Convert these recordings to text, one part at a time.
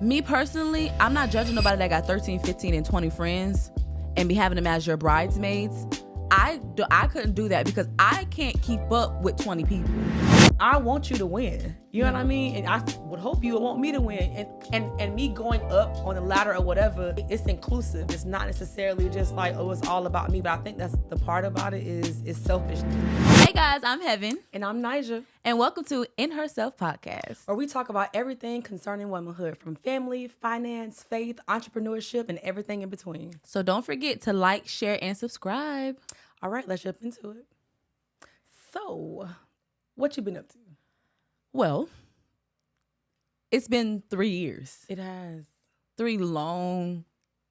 Me personally, I'm not judging nobody that got 13, 15, and 20 friends and be having them as your bridesmaids. I couldn't do that because I can't keep up with 20 people. I want you to win. You know what I mean? And I would hope you would want me to win. And me going up on the ladder or whatever, it's inclusive. It's not necessarily just like, oh, it's all about me. But I think that's the part about it is selfishness. Hey guys, I'm Heaven. And I'm Nija. And welcome to InHerself podcast, where we talk about everything concerning womanhood, from family, finance, faith, entrepreneurship, and everything in between. So don't forget to like, share, and subscribe. All right, let's jump into it. So, what you been up to? Well, it's been 3 years. It has. 3 long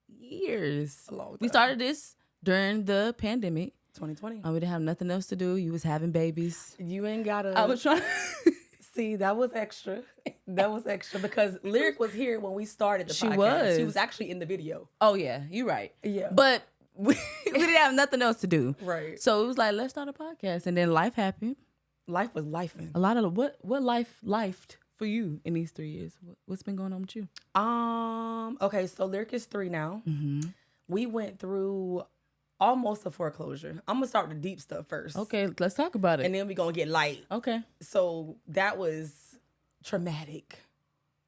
years. A long time. We started this during the pandemic. 2020. We didn't have nothing else to do. You was having babies. You ain't gotta. I was trying to... See, that was extra. That was extra because Lyric was here when we started the podcast. She was. She was actually in the video. Oh, yeah. You're right. Yeah. But we didn't have nothing else to do. Right. So it was like, let's start a podcast. And then life happened. Life was lifing. A lot of what life lifed for you in these 3 years? What's been going on with you? Okay, so Lyric is 3 now. Mm-hmm. We went through almost a foreclosure. I'm gonna start with the deep stuff first. Okay, let's talk about it. And then we're gonna get light. Okay. So that was traumatic.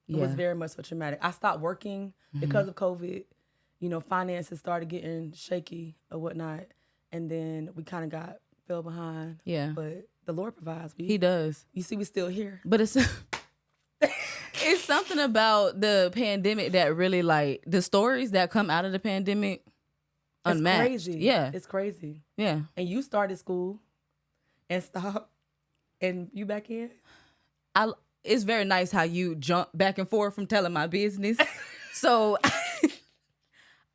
It was very much so traumatic. I stopped working because of COVID. You know, finances started getting shaky or whatnot. And then we kind of fell behind. Yeah. But the Lord provides. He does. You see, we still here. But it's it's something about the pandemic that really, like, the stories that come out of the pandemic, unmatched. It's crazy. Yeah. It's crazy. Yeah. And you started school and stopped and you back in? It's very nice how you jump back and forth from telling my business. So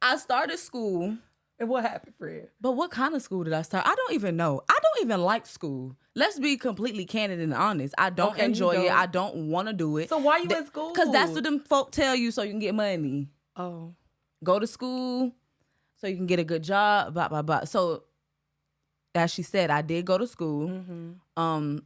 I started school. And what happened, Fred? But what kind of school did I start? I don't even know. I don't even like school. Let's be completely candid and honest. I don't enjoy it. I don't want to do it. So why you in school? Because that's what them folk tell you so you can get money. Oh. Go to school so you can get a good job, blah, blah, blah. So as she said, I did go to school,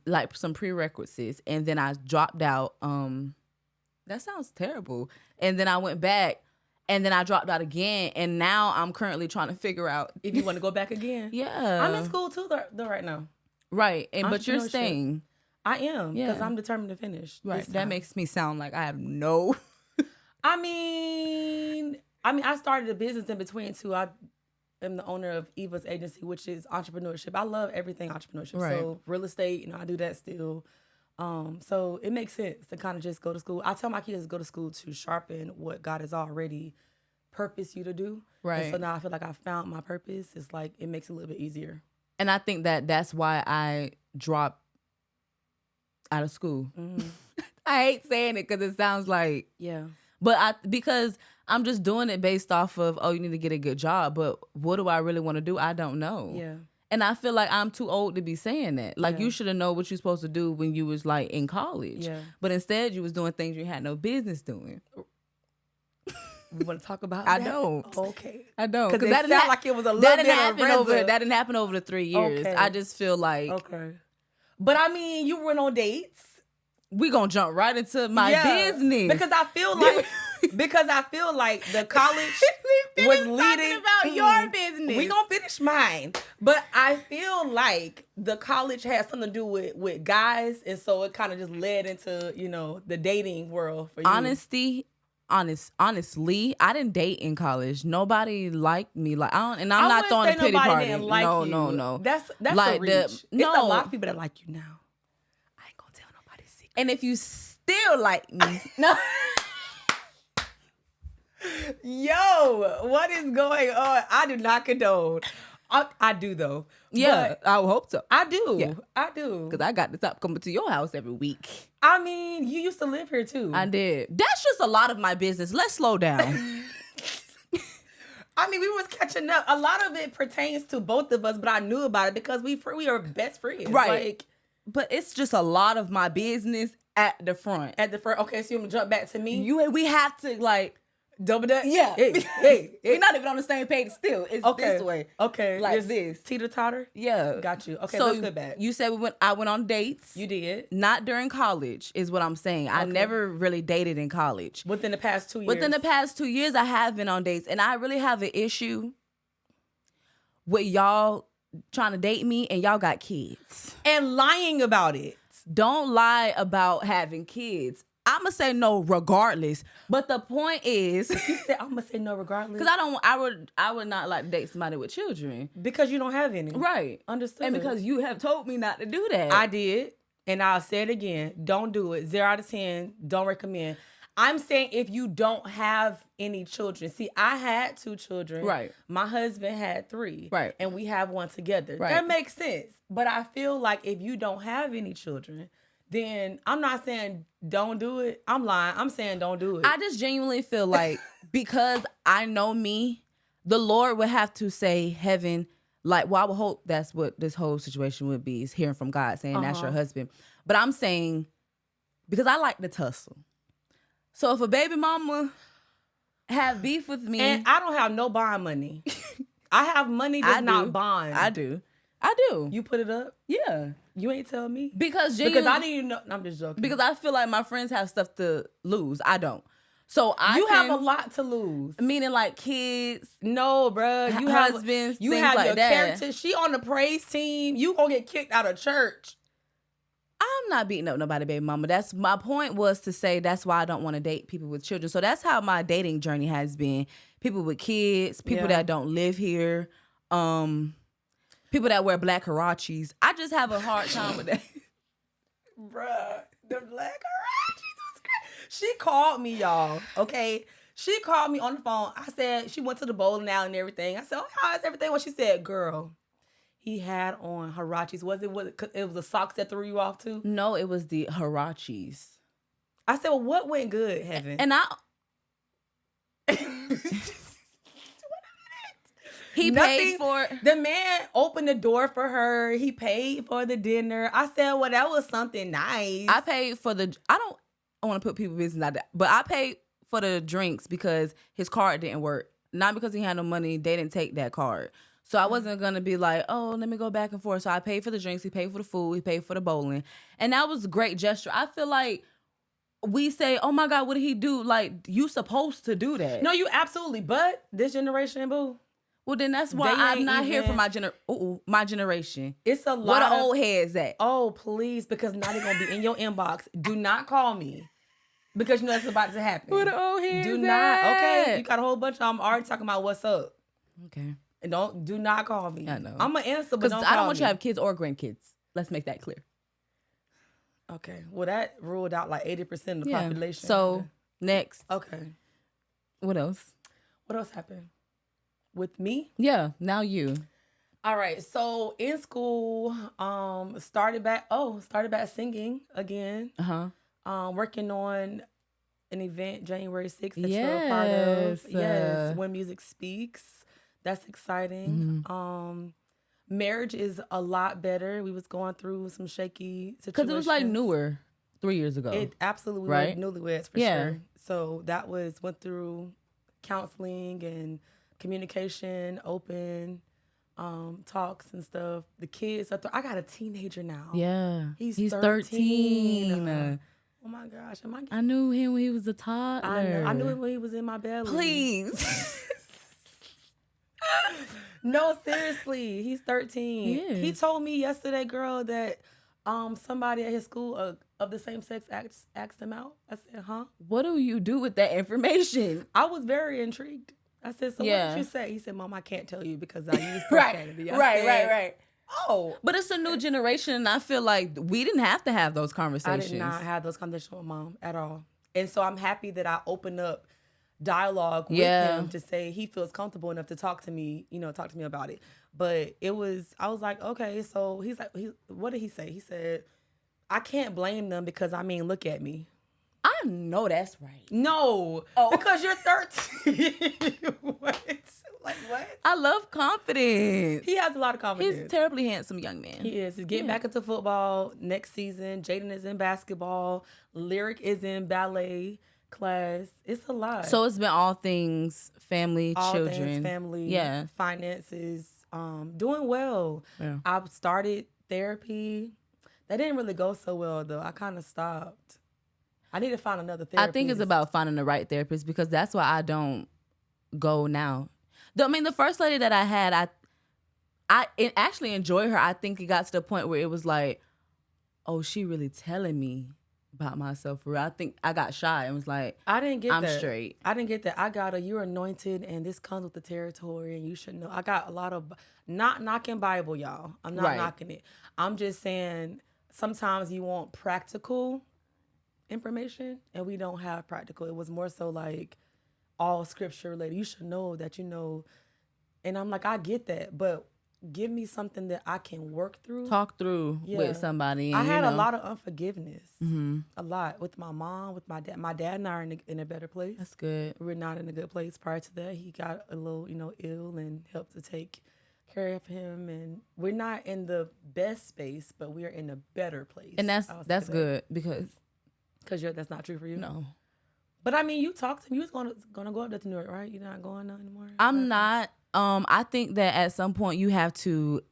like some prerequisites, and then I dropped out. That sounds terrible. And then I went back. And then I dropped out again, and now I'm currently trying to figure out if you want to go back again. Yeah, I'm in school too, though, right now. Right, but you're staying. I am because I'm determined to finish. Right, that makes me sound like I have no. I mean, I started a business in between too. I am the owner of Eva's agency, which is entrepreneurship. I love everything entrepreneurship. Right. So real estate, I do that still. So it makes sense to kind of just go to school. I tell my kids to go to school to sharpen what God has already purposed you to do. Right. And so now I feel like I found my purpose. It's like it makes it a little bit easier. And I think that's why I dropped out of school. Mm-hmm. I hate saying it because it sounds like but because I'm just doing it based off of, oh, you need to get a good job. But what do I really want to do? I don't know. Yeah. And I feel like I'm too old to be saying that. Like, you should have known what you're supposed to do when you was, like, in college. Yeah. But instead, you was doing things you had no business doing. We want to talk about that? I don't. Okay. I don't. Because that sound like it was a little bit that didn't happen over the 3 years. Okay. I just feel like... Okay. But, I mean, you went on dates. We gonna jump right into my business. Because I feel like the college was leading about your business. We gonna finish mine. But I feel like the college had something to do with guys, and so it kind of just led into, the dating world for you. Honestly, I didn't date in college. Nobody liked me. Like I'm not throwing a pity party. No. That's like a reach. It's a lot of people that like you now. And if you still like me, no. Yo, what is going on? I do not condone. I do though. Yeah, I hope so. I do. Yeah. I do. Because I got to stop coming to your house every week. I mean, you used to live here too. I did. That's just a lot of my business. Let's slow down. I mean, we was catching up. A lot of it pertains to both of us, but I knew about it because we are best friends. Right. But it's just a lot of my business at the front. Okay, so you want to jump back to me? We have to, like... Double that? Yeah. Hey. We're not even on the same page still. It's this way. Okay. Like this. Teeter-totter? Yeah. Got you. Okay, so that's good bad. You said I went on dates. You did? Not during college is what I'm saying. I never really dated in college. Within the past 2 years? Within the past 2 years, I have been on dates. And I really have an issue with y'all trying to date me and y'all got kids. And lying about it. Don't lie about having kids. I'm gonna say no regardless. But the point is, you said I'm gonna say no regardless. Because I would not like to date somebody with children. Because you don't have any. Right. Understood. And because you have told me not to do that. I did. And I'll say it again. Don't do it. 0 out of 10. Don't recommend. I'm saying if you don't have any children. See, I had 2 children. Right. My husband had 3. Right. And we have 1 together. Right. That makes sense. But I feel like if you don't have any children, then I'm not saying don't do it. I'm lying. I'm saying don't do it. I just genuinely feel like because I know me, the Lord would have to say heaven. Like, well, I would hope that's what this whole situation would be, is hearing from God saying that's your husband. But I'm saying, because I like to tussle. So if a baby mama have beef with me. And I don't have no bond money. I have money that's not bond. I do. You put it up? Yeah. You ain't tell me? Because I didn't even know. I'm just joking. Because I feel like my friends have stuff to lose. I don't. So you have a lot to lose. Meaning like kids. No, bruh. You have husbands. You things have like your that. character. She on the praise team. You gonna get kicked out of church. I'm not beating up nobody, baby mama. That's my point, was to say that's why I don't want to date people with children. So that's how my dating journey has been. People with kids, people that don't live here, people that wear black Hirachis. I just have a hard time with that. Bruh, the black Hirachis was crazy. She called me, y'all, okay? She called me on the phone. I said, she went to the bowling alley and everything. I said, oh, how is everything? Well, she said, girl, he had on Hirachis. Was it the socks that threw you off too? No, it was the Hirachis. I said, well, what went good, Heaven? And he paid for it. The man opened the door for her. He paid for the dinner. I said, well, that was something nice. I paid for I don't want to put people business out there, but I paid for the drinks because his card didn't work. Not because he had no money. They didn't take that card. So I wasn't going to be like, oh, let me go back and forth. So I paid for the drinks. He paid for the food. He paid for the bowling. And that was a great gesture. I feel like we say, oh my God, what did he do? Like, you supposed to do that. No, you absolutely. But this generation, boo. Well, then that's why I'm not here for my generation. It's a lot. Where the old heads at? Oh, please, because now they're going to be in your inbox. Do not call me. Because you know that's about to happen. Where the old heads Do not. Okay, you got a whole bunch of them already talking about what's up. Okay. And do not call me. I know. I'm going to answer, but don't call I don't want me. you to have kids or grandkids. Let's make that clear. Okay. Well, that ruled out like 80% of the population. So, next. Okay. What else? What else happened? With me? Yeah, now you. All right. So, in school, started back singing again. Working on an event January 6th that you're a part of. Yes. When Music Speaks. That's exciting. Mm-hmm. Marriage is a lot better. We was going through some shaky situations. Because it was like newer 3 years ago. It absolutely right? was newlyweds for sure. So that went through counseling and communication, open talks and stuff. The kids, I got a teenager now. Yeah. He's 13. Oh my gosh. I knew him when he was a toddler. I knew him when he was in my belly. Please. No, seriously. He's 13. Yeah. He told me yesterday, girl, that somebody at his school of the same sex asked him out. I said, huh? What do you do with that information? I was very intrigued. I said, so what did you say? He said, Mom, I can't tell you because I use profanity. Right. Oh. But it's a new generation, and I feel like we didn't have to have those conversations. I did not have those conversations with Mom at all. And so I'm happy that I opened up dialogue with him to say he feels comfortable enough to talk to me about it. But I was like, okay, so he's like, what did he say? He said, I can't blame them because, look at me. I know that's right. No. Oh. Because you're 13. What? Like, what? I love confidence. He has a lot of confidence. He's a terribly handsome young man. He is. He's getting back into football next season. Jaden is in basketball. Lyric is in ballet. class. It's a lot. So it's been all things family, all children. Things family, finances, doing well. Yeah. I started therapy. That didn't really go so well, though. I kind of stopped. I need to find another therapist. I think it's about finding the right therapist because that's why I don't go now. The first lady that I had, I actually enjoy her. I think it got to the point where it was like, oh, she really telling me about myself for real. I think I got shy and was like, I didn't get I'm that. straight. I didn't get that. I got you're anointed and this comes with the territory and you should know. I got a lot of, not knocking Bible, y'all. I'm not knocking it. I'm just saying sometimes you want practical information and we don't have practical. It was more so like all scripture related. You should know that you know. And I'm like, I get that, but give me something that I can work through. Talk through with somebody. And, I had a lot of unforgiveness. Mm-hmm. A lot. With my mom, with my dad. My dad and I are in a better place. That's good. We're not in a good place. Prior to that, he got a little, ill and helped to take care of him. And we're not in the best space, but we are in a better place. And that's good because that's not true for you? No. But I mean, you talked to me. You was gonna go up there to New York, right? You're not going anymore? I'm not. I think that at some point you have to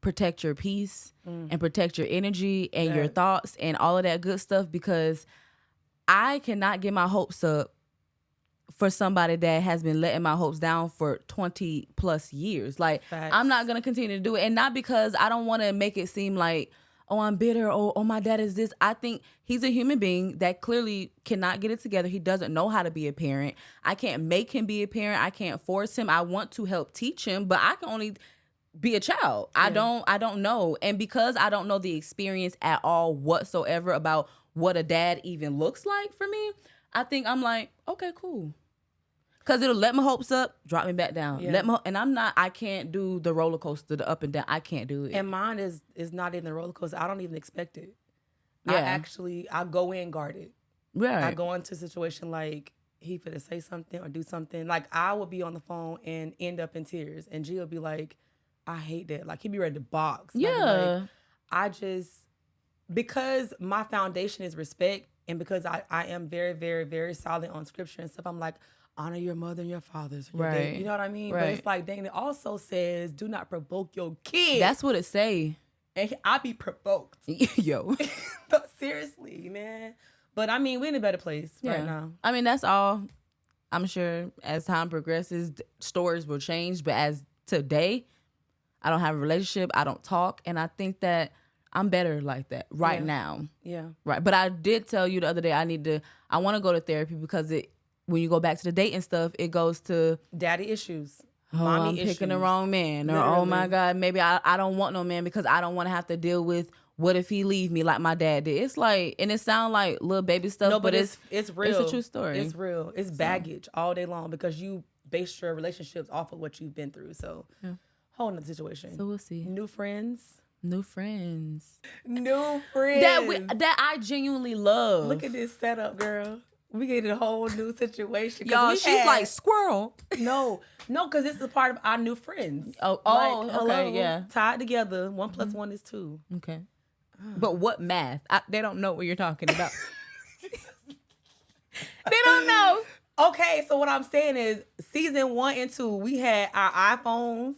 protect your peace and protect your energy and your thoughts and all of that good stuff because I cannot get my hopes up for somebody that has been letting my hopes down for 20 plus years. Like, facts. I'm not going to continue to do it. And not because I don't want to make it seem like, oh, I'm bitter. Oh, my dad is this. I think he's a human being that clearly cannot get it together. He doesn't know how to be a parent. I can't make him be a parent. I can't force him. I want to help teach him, but I can only be a child. Yeah. I don't know. And because I don't know the experience at all whatsoever about what a dad even looks like for me, I think I'm like, okay, cool. Because it'll let my hopes up, drop me back down. Yeah. I can't do the roller coaster, the up and down. I can't do it. And mine is not even the roller coaster. I don't even expect it. Yeah. I go in guarded. Right. I go into a situation like he finna say something or do something. Like I would be on the phone and end up in tears. And G will be like, I hate that. Like he'd be ready to box. Yeah. Because my foundation is respect and because I am very, very, very solid on scripture and stuff, I'm like, honor your mother and your fathers. Right. You know what I mean? Right. But it's like, dang, it also says, do not provoke your kids. That's what it say. And I be provoked. Yo. Seriously, man. But I mean, we're in a better place right now. I mean, that's all. I'm sure as time progresses, stories will change. But as today, I don't have a relationship. I don't talk. And I think that I'm better like that right now. Yeah. Right. But I did tell you the other day, I want to go to therapy because when you go back to the dating stuff, it goes to daddy issues. Mommy I'm picking the wrong man. Literally. Or, oh my God, maybe I don't want no man because I don't want to have to deal with what if he leave me like my dad did. It's like, and it sounds like little baby stuff, no, but it's real. It's a true story. It's real. It's baggage all day long because you base your relationships off of what you've been through. So, whole nother situation. So we'll see. New friends. That I genuinely love. Look at this setup, girl. We get a whole new situation. Y'all, she's like squirrel. No, because it's a part of our new friends. Okay, yeah. Tied together, 1 + 1 is 2. Okay. But what math? They don't know what you're talking about. They don't know. Okay, so what I'm saying is season 1 and 2, we had our iPhones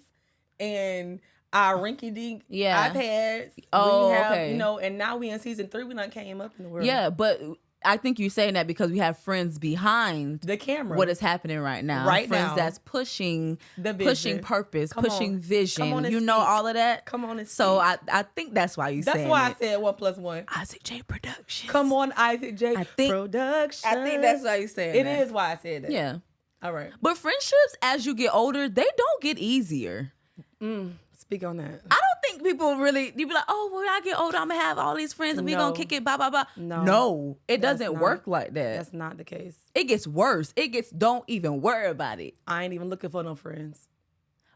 and our rinky-dink iPads. Oh, we have, okay. And now we in season 3, we done came up in the world. Yeah, but I think you're saying that because we have friends behind the camera. What is happening right now? Friends that's pushing the vision. Pushing purpose, pushing vision. All of that. Come on and so I think that's why you. That's why I said 1 + 1. Isaac J Productions. Come on, Isaac J Productions. I think that's why you said it. It is why I said that. Yeah. All right. But friendships, as you get older, they don't get easier. Speak on that. I don't think people really, you be like, oh, when I get older, I'm going to have all these friends and we going to kick it, blah, blah, blah. No, it doesn't work like that. That's not the case. It gets worse. Don't even worry about it. I ain't even looking for no friends.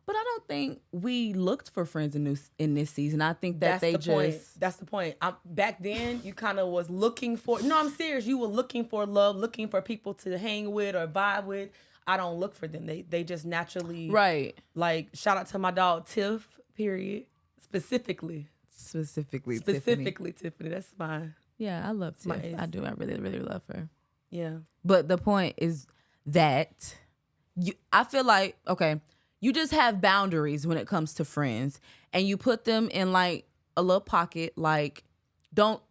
But I don't think we looked for friends in this season. I think that That's the point. Back then, you kind of was looking for, no, I'm serious. You were looking for love, looking for people to hang with or vibe with. I don't look for them. They just naturally. Right. Like, shout out to my dog, Tiff. Period. Specifically, Tiffany. Tiffany. That's my. Yeah, I love Tiff. I do. I really, really love her. Yeah. But the point is that I feel like, okay, you just have boundaries when it comes to friends, and you put them in like a little pocket. Like, don't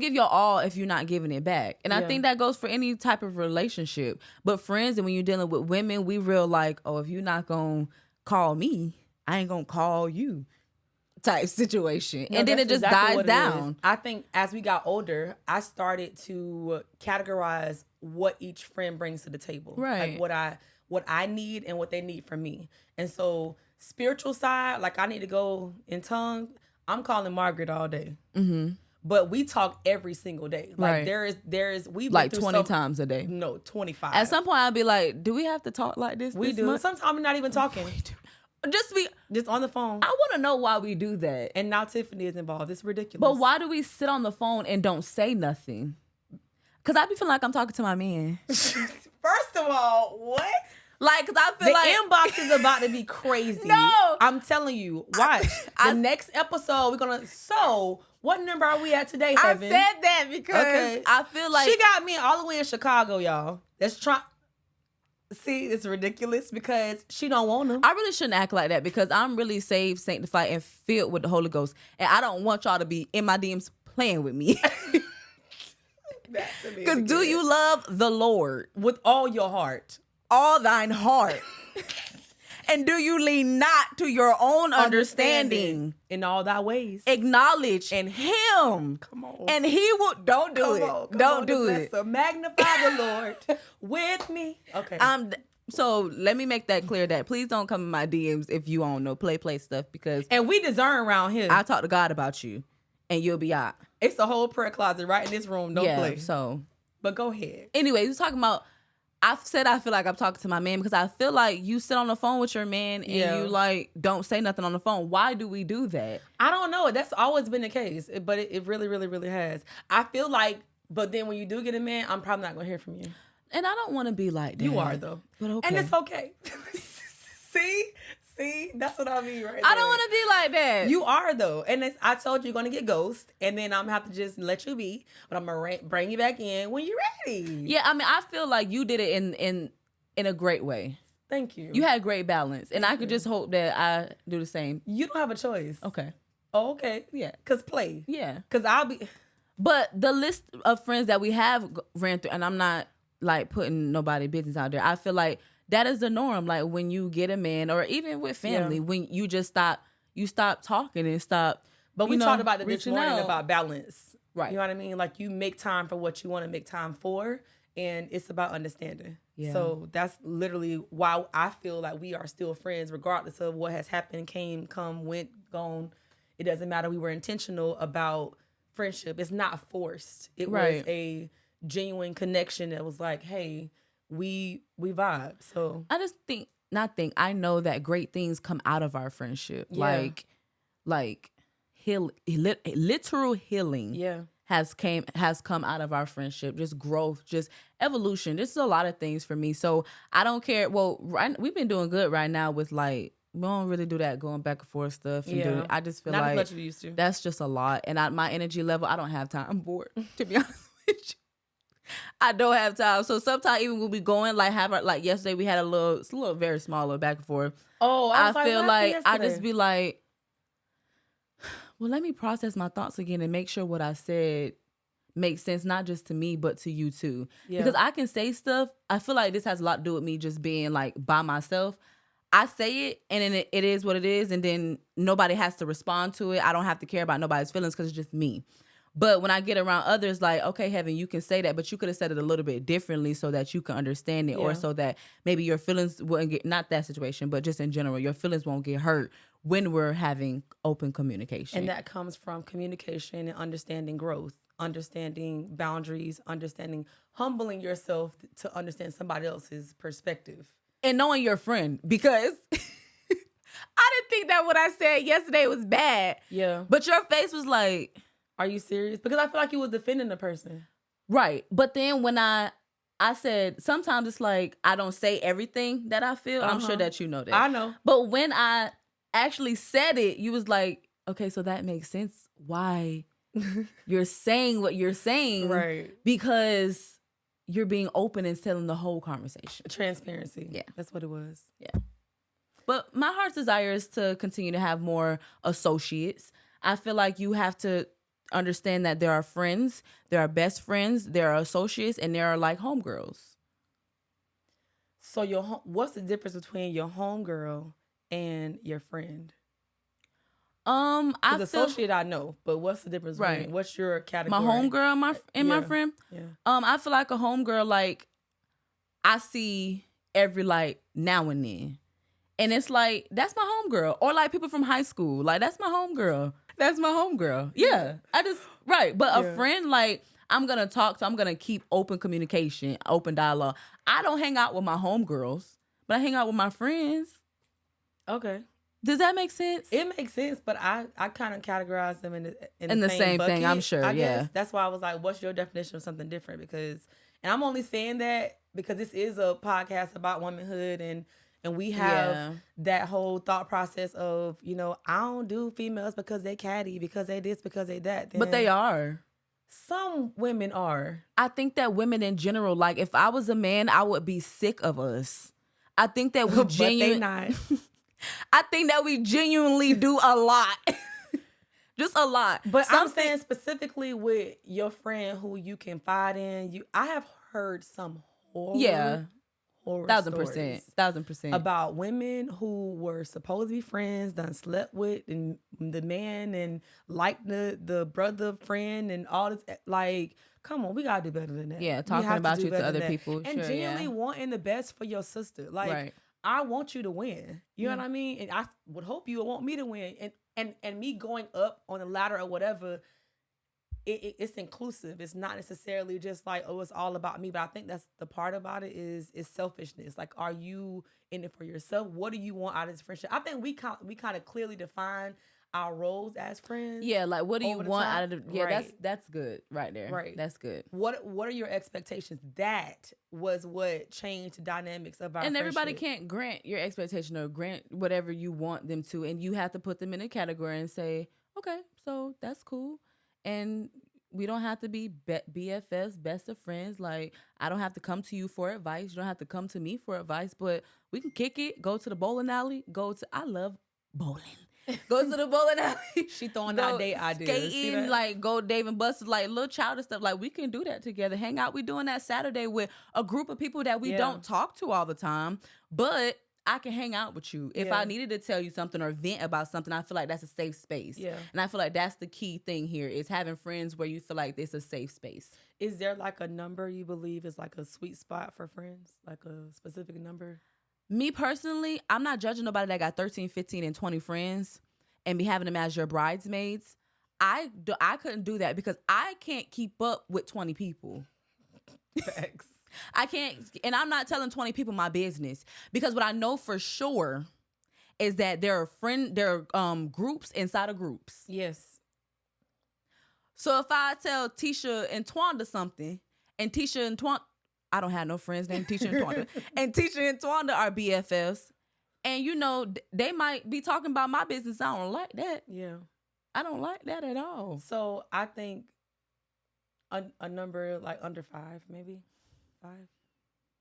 give your all if you're not giving it back. And I think that goes for any type of relationship. But friends, and when you're dealing with women, we real like, oh, if you're not gonna call me, I ain't gonna call you type situation. No, and then it just dies down. I think as we got older, I started to categorize what each friend brings to the table. Right. Like what I need and what they need from me. And so spiritual side, like I need to go in tongue, I'm calling Margaret all day. Mm-hmm. But we talk every single day. Like there is we like 20 times a day. No, 25. At some point I'll be like, do we have to talk like this? We do. Sometimes we're not even talking. Just on the phone. I want to know why we do that. And now Tiffany is involved. It's ridiculous. But why do we sit on the phone and don't say nothing? Because I be feeling like I'm talking to my man. First of all, what? Like, because I feel the inbox is about to be crazy. No. I'm telling you. Watch. The next episode, we're going to... So, what number are we at today, Heaven? I said that because I feel like... She got me all the way in Chicago, y'all. Let's try... See, it's ridiculous because she don't want them. I really shouldn't act like that because I'm really saved, sanctified, and filled with the Holy Ghost. And I don't want y'all to be in my DMs playing with me. Because do you love the Lord? With all your heart. All thine heart. And do you lean not to your own understanding? In all thy ways. Acknowledge and him. Come on. And he will, don't do it. Don't do it. So magnify the Lord with me. Okay. So let me make that clear that please don't come in my DMs if you don't know play stuff because. And we discern around here. I talk to God about you and you'll be out. It's a whole prayer closet right in this room. Don't play. So. But go ahead. Anyway, we're talking about. I said I feel like I'm talking to my man because I feel like you sit on the phone with your man and you like don't say nothing on the phone. Why do we do that? I don't know. That's always been the case, but it really, really, really has. I feel like, but then when you do get a man, I'm probably not gonna hear from you. And I don't want to be like that. You are though, but okay, and it's okay. See, that's what I mean, right? I don't want to be like that. You are though, and I told you you're gonna get ghost, and then I'm gonna have to just let you be, but I'm gonna bring you back in when you're ready. Yeah, I mean, I feel like you did it in a great way. Thank you. You had great balance, and I could just hope that I do the same. You don't have a choice. Okay. Oh, okay. Yeah. Cause play. Yeah. Cause I'll be. But the list of friends that we have ran through, and I'm not like putting nobody business out there. I feel like that is the norm. Like when you get a man, or even with family, when you just stop talking and stop. But we talked about it this morning about balance, right? You know what I mean? Like you make time for what you want to make time for, and it's about understanding. Yeah. So that's literally why I feel like we are still friends, regardless of what has happened, come, went, gone. It doesn't matter. We were intentional about friendship. It's not forced. It was a genuine connection that was like, hey. We vibe. So I just I know that great things come out of our friendship. Yeah. Like literal healing has come out of our friendship. Just growth, just evolution. This is a lot of things for me. So I don't care. Well, we've been doing good right now with like we don't really do that going back and forth stuff. And I just feel not like as much as we used to. That's just a lot. And my energy level, I don't have time. I'm bored, to be honest with you. I don't have time. So sometimes even when we going, like yesterday we had a little very small little back and forth. Oh, I feel like I just be like, well, let me process my thoughts again and make sure what I said makes sense, not just to me, but to you too. Yeah. Because I can say stuff. I feel like this has a lot to do with me just being like by myself. I say it and then it is what it is. And then nobody has to respond to it. I don't have to care about nobody's feelings because it's just me. But when I get around others, like, okay, Heaven, you can say that, but you could have said it a little bit differently so that you can understand it, or so that maybe your feelings wouldn't get, not that situation, but just in general, your feelings won't get hurt when we're having open communication. And that comes from communication and understanding growth, understanding boundaries, understanding, humbling yourself to understand somebody else's perspective. And knowing your friend, because I didn't think that what I said yesterday was bad. Yeah. But your face was like... Are you serious? Because I feel like you was defending the person. Right. But then when I said, sometimes it's like, I don't say everything that I feel. I'm sure that you know that. I know. But when I actually said it, you was like, okay, so that makes sense why you're saying what you're saying. Right. Because you're being open and telling the whole conversation. Transparency. Yeah. That's what it was. Yeah. But my heart's desire is to continue to have more associates. I feel like you have to understand that there are friends, there are best friends, there are associates, and there are like homegirls. So what's the difference between your homegirl and your friend? Associate I know, but what's the difference? Right. What's your category? My homegirl and my friend. Yeah. I feel like a homegirl, like I see every like now and then, and it's like that's my homegirl, or like people from high school, like that's my homegirl. That's my homegirl. Yeah, But a friend, like I'm gonna talk to, I'm gonna keep open communication, open dialogue. I don't hang out with my homegirls, but I hang out with my friends. Okay. Does that make sense? It makes sense, but I kind of categorize them in the same bucket, thing. I'm sure. I guess. That's why I was like, "What's your definition of something different?" Because, and I'm only saying that because this is a podcast about womanhood, and we have that whole thought process of, I don't do females because they catty, because they this, because they that. But they are. Some women are. I think that women in general, like if I was a man, I would be sick of us. I think that we genuinely not. I think that we genuinely do a lot. Just a lot. But I'm saying specifically with your friend who you confide in, I have heard some horror 1,000% about women who were supposed to be friends, done slept with and the man and liked the brother friend and all this. Like, come on, we gotta do better than that. Yeah, talking about you to other people. And genuinely wanting the best for your sister. Like, I want you to win. You know what I mean? And I would hope you would want me to win. And me going up on the ladder or whatever, it's inclusive. It's not necessarily just like, oh, it's all about me. But I think that's the part about it is selfishness. Like, are you in it for yourself? What do you want out of this friendship? I think we kind of clearly define our roles as friends. Yeah, like what do you want out of the that's good right there. Right. That's good. What are your expectations? That was what changed the dynamics of our friendship. Everybody can't grant your expectation or grant whatever you want them to, and you have to put them in a category and say, okay, so that's cool. And we don't have to be BFFs, best of friends. Like, I don't have to come to you for advice. You don't have to come to me for advice, but we can kick it, go to the bowling alley, I love bowling. Go to the bowling alley. She throwing out date ideas. Skating, like go Dave and Buster's, like little childish stuff. Like we can do that together. Hang out. We doing that Saturday with a group of people that we don't talk to all the time, but I can hang out with you. If I needed to tell you something or vent about something, I feel like that's a safe space. Yeah. And I feel like that's the key thing here is having friends where you feel like it's a safe space. Is there like a number you believe is like a sweet spot for friends? Like a specific number? Me personally, I'm not judging nobody that got 13, 15, and 20 friends and be having them as your bridesmaids. I couldn't do that because I can't keep up with 20 people. Facts. I can't, and I'm not telling 20 people my business because what I know for sure is that there are groups inside of groups. Yes. So if I tell Tisha and Twanda something, and Tisha and Twanda, I don't have no friends named Tisha and Twanda, and Tisha and Twanda are BFFs, and they might be talking about my business. I don't like that. Yeah. I don't like that at all. So I think a number like under 5, maybe 5.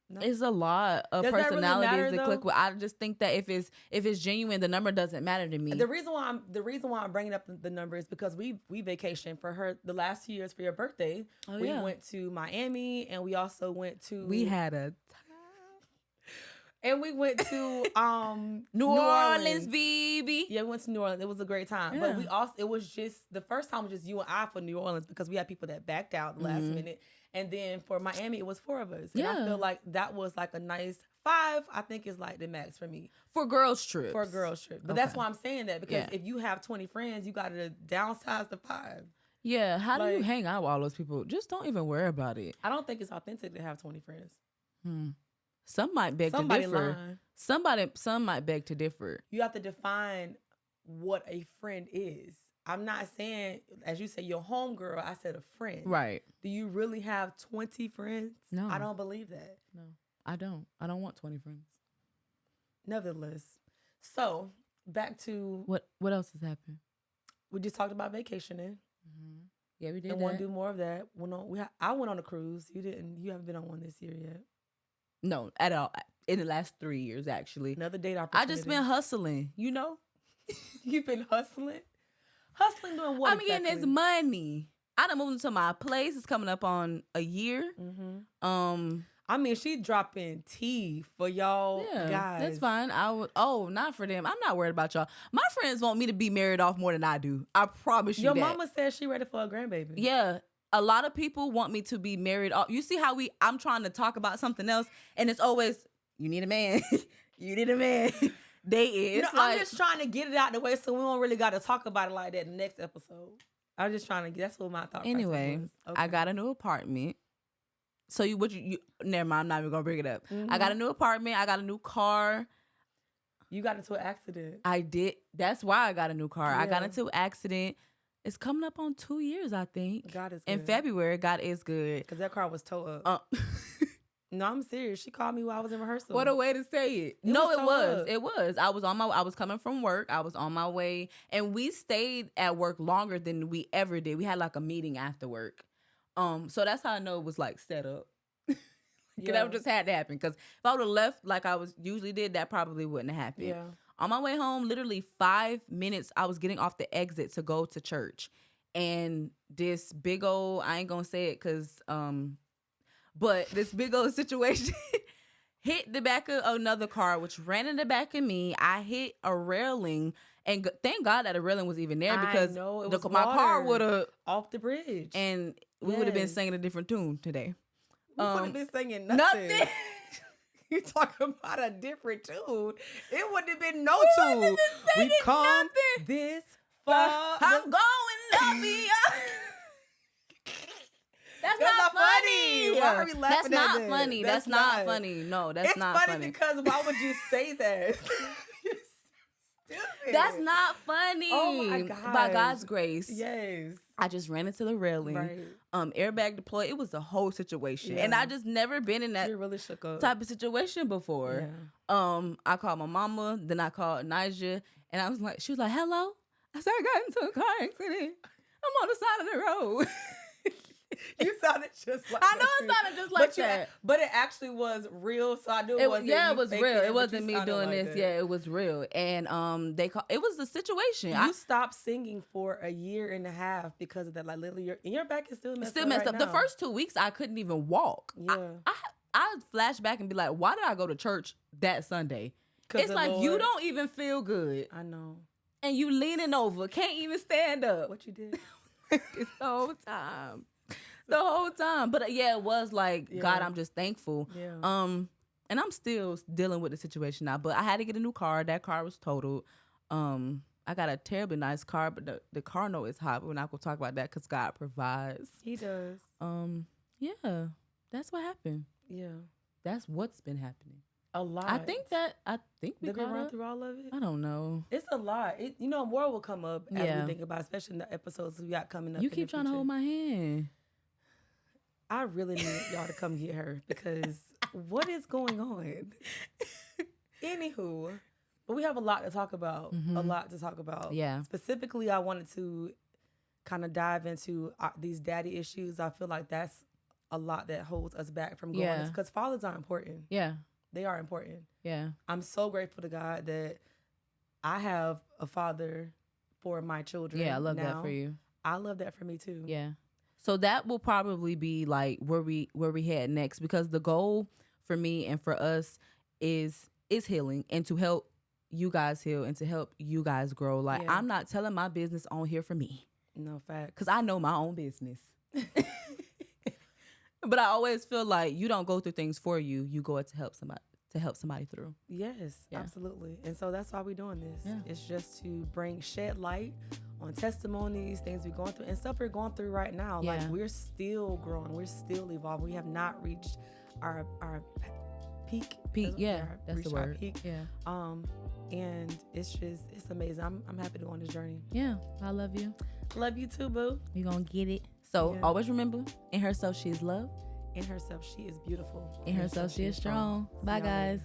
No? It's a lot of personalities to click with. I just think that if it's genuine, the number doesn't matter to me. The reason why I'm bringing up the number is because we vacationed for her the last 2 years for your birthday. Oh, we went to Miami and we also went to. We had a time. And we went to New Orleans, baby. Yeah, we went to New Orleans. It was a great time. Yeah. But it was just the first time was just you and I for New Orleans because we had people that backed out the last minute. And then for Miami, it was 4 of us. And I feel like that was like a nice 5, I think is like the max for me. For girls' trips. But that's why I'm saying that because if you have 20 friends, you got to downsize to 5. Yeah, how do you hang out with all those people? Just don't even worry about it. I don't think it's authentic to have 20 friends. Some might beg to differ. Lying. Some might beg to differ. You have to define what a friend is. I'm not saying, as you say, your homegirl. I said a friend. Right. Do you really have 20 friends? No. I don't believe that. No, I don't. I don't want 20 friends. Nevertheless. So, back to... What else has happened? We just talked about vacationing. Yeah, we did and that. want to do more of that. I went on a cruise. You didn't. You haven't been on one this year yet. No, at all. In the last 3 years, actually. Another date opportunity. I just been hustling, you know? You've been hustling? Hustling doing what? I'm getting this money. I done moved into my place. It's coming up on a year. Mm-hmm. I mean, she dropping tea for y'all guys. That's fine. Not for them. I'm not worried about y'all. My friends want me to be married off more than I do. I promise you Your that. mama said she ready for a grandbaby. Yeah. A lot of people want me to be married off. You see how I'm trying to talk about something else and it's always, you need a man. You need a man. I'm just trying to get it out the way so we don't really got to talk about it like that in the next episode. I'm just trying to that's what my thought anyway, was. Okay. I got a new apartment. So you never mind, I'm not even gonna bring it up. Mm-hmm. I got a new apartment, I got a new car. You got into an accident. I did. That's why I got a new car. Yeah. I got into an accident. It's coming up on 2 years, I think. God is good. In February, God is good. Because that car was towed up. No, I'm serious. She called me while I was in rehearsal. What a way to say it. It was. I was coming from work. I was on my way. And we stayed at work longer than we ever did. We had like a meeting after work. So that's how I know it was like set up. That just had to happen. Because if I would have left like I usually did, that probably wouldn't have happened. Yeah. On my way home, literally 5 minutes, I was getting off the exit to go to church. And this big old, I ain't gonna say it because, but this big old situation hit the back of another car, which ran in the back of me. I hit a railing, and thank God that a railing was even there because my car would have off the bridge, and we would have been singing a different tune today. We would have been singing nothing. You talking about a different tune? It wouldn't have been no tune. We come this far. I'm going up beyond. That's not funny. Why are we laughing? That's not funny. That's not funny. No, that's not funny. It's funny because why would you say that? You're stupid. That's not funny. Oh my God. By God's grace. Yes. I just ran into the railing. Right. Airbag deployed. It was the whole situation. Yeah. And I just never been in that really shook up. type of situation before. Yeah. I called my mama, then I called Nija, and she was like, hello? I said, I got into a car accident. I'm on the side of the road. You sounded just like I know it sounded just like that. But it actually was real, so I knew it wasn't. Yeah, it was real. It wasn't me doing this. That. Yeah, it was real. And it was the situation. You stopped singing for a year and a half because of that. Like literally, your back is still messed up. The first 2 weeks, I couldn't even walk. Yeah. I flash back and be like, why did I go to church that Sunday? It's like Lord. You don't even feel good. I know. And you leaning over, can't even stand up. What you did? It's the whole time. The whole time. But it was like, God, I'm just thankful. Yeah. And I'm still dealing with the situation now. But I had to get a new car. That car was totaled. I got a terribly nice car, but the car note is hot. But we're not going to talk about that because God provides. He does. Yeah. That's what happened. Yeah. That's what's been happening. A lot. I think we did we run through all of it? I don't know. It's a lot. More will come up as we think about, especially in the episodes we got coming up. You keep trying to hold my hand. I really need y'all to come get her because what is going on? Anywho, but we have a lot to talk about. Mm-hmm. A lot to talk about. Yeah. Specifically, I wanted to kind of dive into these daddy issues. I feel like that's a lot that holds us back from going because fathers are important. Yeah. They are important. Yeah. I'm so grateful to God that I have a father for my children. Yeah, I love that for you. I love that for me too. Yeah. So that will probably be like where we head next because the goal for me and for us is healing and to help you guys heal and to help you guys grow. Like I'm not telling my business on here for me. No fact. Because I know my own business. But I always feel like you don't go through things for you. You go to help somebody through. Yes, absolutely. And so that's why we're doing this. Yeah. It's just to shed light on testimonies, things we're going through, and stuff we're going through right now. Yeah. Like we're still growing. We're still evolving. We have not reached our peak. Peak, that's the word. Peak. Yeah. And it's amazing. I'm happy to go on this journey. Yeah, I love you. Love you too, boo. You're gonna get it. So always remember, in herself she is loved. In herself she is beautiful. In herself she is strong. Bye guys.